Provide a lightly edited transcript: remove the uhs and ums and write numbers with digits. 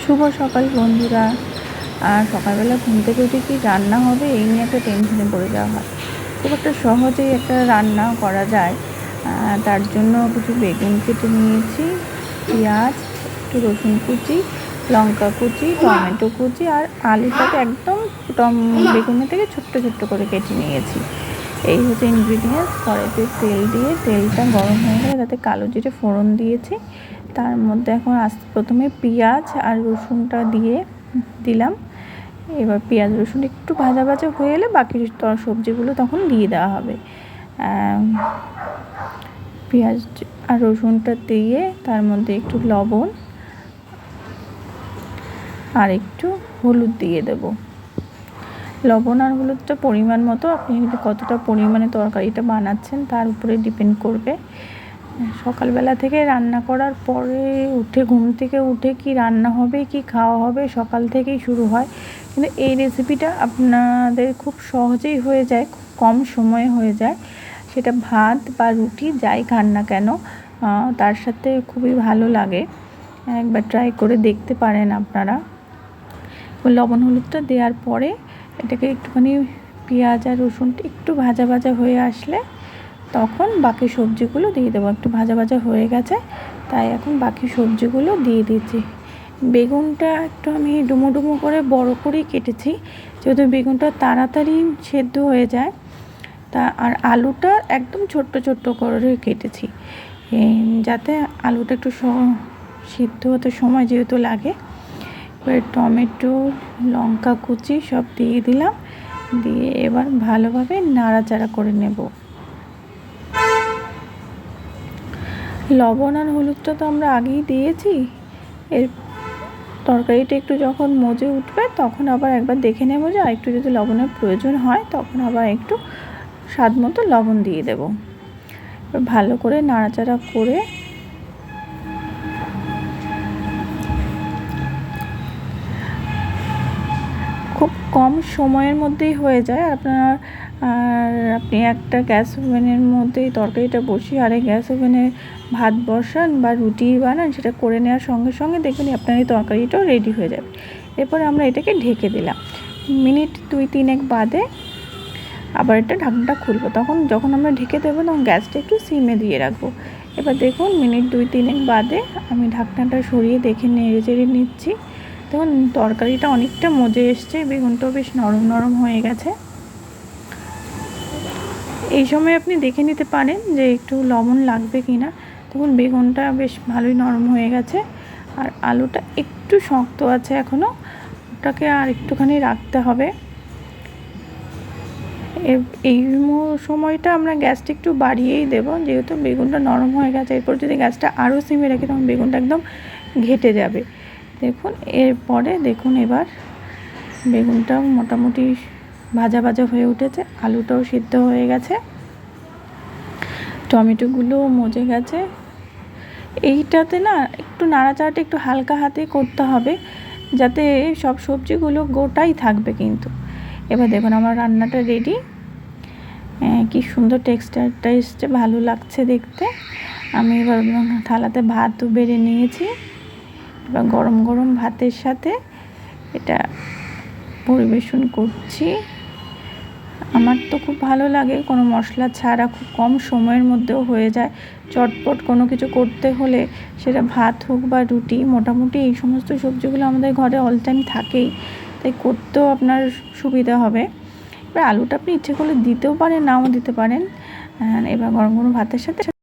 শুভ সকাল বন্ধুরা। আর সকালবেলা ঘুম থেকে উঠে কি রান্না হবে এই নিয়ে একটা টেনশনে পড়ে যাওয়া হয়। খুব একটা সহজেই একটা রান্না করা যায়। তার জন্য কিছু বেগুন কেটে নিয়েছি, পেঁয়াজ, একটু রসুন কুচি, লঙ্কা কুচি, টমেটো কুচি আর আলুটাকে একদম বেগুনের থেকে ছোট্ট ছোট্ট করে কেটে নিয়েছি। এই হচ্ছে ইনগ্রিডিয়েন্টস। কড়াইতে তেল দিয়ে তেলটা গরম হয়ে গেলে তাতে কালো জিরে ফোড়ন দিয়েছি। তার মধ্যে এখন প্রথমে পেঁয়াজ আর রসুনটা দিয়ে দিলাম। এবার পেঁয়াজ রসুন একটু ভাজা ভাজা হয়ে এলে বাকি সবজিগুলো তখন দিয়ে দেওয়া হবে। পেঁয়াজ আর রসুনটা দিয়ে তার মধ্যে একটু লবণ আর একটু হলুদ দিয়ে দেব। লবণ আর হলুদটা পরিমাণ মতো, আপনি কতটা পরিমাণে তরকারিটা বানাচ্ছেন তার উপরে ডিপেন্ড করবে। সকালবেলা থেকে রান্না করার পরে ঘুম থেকে উঠে কি রান্না হবে কি খাওয়া হবে সকাল থেকেই শুরু হয়, কিন্তু এই রেসিপিটা আপনাদের খুব সহজেই হয়ে যায়, খুব কম সময়ে হয়ে যায়। সেটা ভাত বা রুটি যাই খান না কেন তার সাথে খুবই ভালো লাগে। একবার ট্রাই করে দেখতে পারেন আপনারা। লবণ হলুদটা দেওয়ার পরে এটাকে একটুখানি পেঁয়াজ আর রসুনটা একটু ভাজা ভাজা হয়ে আসলে তখন বাকি সবজিগুলো দিয়ে দেবো। একটু ভাজা ভাজা হয়ে গেছে, তাই এখন বাকি সবজিগুলো দিয়ে দিচ্ছি। বেগুনটা একটু আমি ডুমো ডুমো করে বড় করেই কেটেছি, যেহেতু বেগুনটা তাড়াতাড়ি সেদ্ধ হয়ে যায়। আর আলুটা একদম ছোট্ট ছোট্ট করে কেটেছি, যাতে আলুটা একটু সিদ্ধ হতে সময় যেহেতু লাগে। এবার টমেটো, লঙ্কা কুচি সব দিয়ে দিলাম, দিয়ে এবার ভালোভাবে নাড়াচাড়া করে নেব। লবণ আর হলুদটা তো আমরা আগেই দিয়েছি। এর তরকারিটা একটু যখন মজে উঠবে তখন আবার একবার দেখে নেব যে আর একটু যদি লবণের প্রয়োজন হয় তখন আবার একটু স্বাদ মতো লবণ দিয়ে দেব। ভালো করে নাড়াচাড়া করে খুব কম সময়ের মধ্যেই হয়ে যায়। আপনি একটা গ্যাস ওভেনের মধ্যেই তরকারিটা বসিয়ে আরেক গ্যাস ওভেনে ভাত বসান বা রুটি বানান, সেটা করে নেওয়ার সঙ্গে সঙ্গে দেখবেন আপনার এই তরকারিটাও রেডি হয়ে যাবে। এরপরে আমরা এটাকে ঢেকে দিলাম। মিনিট 2-3 বাদে আবার এটা ঢাকনাটা খুলবো। যখন আমরা ঢেকে দেবো তখন গ্যাসটা একটু সিমে দিয়ে রাখবো। এবার দেখুন মিনিট 2-3 বাদে আমি ঢাকনাটা সরিয়ে দেখে নেড়ে চেড়ে নিচ্ছি। দেখুন তরকারিটা অনেকটা মজে এসছে, বেগুনটাও বেশ নরম নরম হয়ে গেছে। এই সময় আপনি দেখে নিতে পারেন যে একটু লবণ লাগবে কি না। দেখুন বেগুনটা বেশ ভালোই নরম হয়ে গেছে, আর আলুটা একটু শক্ত আছে এখনও, ওটাকে আর একটুখানি রাখতে হবে। এই সময়টা আমরা গ্যাসটা একটু বাড়িয়েই দেবো, যেহেতু বেগুনটা নরম হয়ে গেছে। এরপর যদি গ্যাসটা আরও সিমে রাখি তখন বেগুনটা একদম ঘেটে যাবে। দেখুন এরপরে দেখুন এবার বেগুনটাও মোটামুটি ভাজা ভাজা হয়ে উঠেছে, আলুটাও সিদ্ধ হয়ে গেছে, টমেটোগুলোও মজে গেছে। এইটাতে না একটু নাড়াচাড়াটা একটু হালকা হাতে করতে হবে, যাতে সব সবজিগুলো গোটাই থাকবে কিন্তু। এবার দেখুন আমার রান্নাটা রেডি। কি সুন্দর টেক্সচারটা এসছে, ভালো লাগছে দেখতে। আমি এবার থালাতে ভাতও বেড়ে নিয়েছি। এবার গরম গরম ভাতের সাথে এটা পরিবেশন করছি। আমার তো খুব ভালো লাগে, কোনো মশলা ছাড়া খুব কম সময়ের মধ্যেও হয়ে যায়। চটপট কোনো কিছু করতে হলে সেটা ভাত হোক বা রুটি, মোটামুটি এই সমস্ত সবজিগুলো আমাদের ঘরে অল টাইম থাকেই, তাই করতেও আপনার সুবিধা হবে। এবার আলুটা আপনি ইচ্ছে করলে দিতেও পারেন, নাও দিতে পারেন। এবার গরম গরম ভাতের সাথে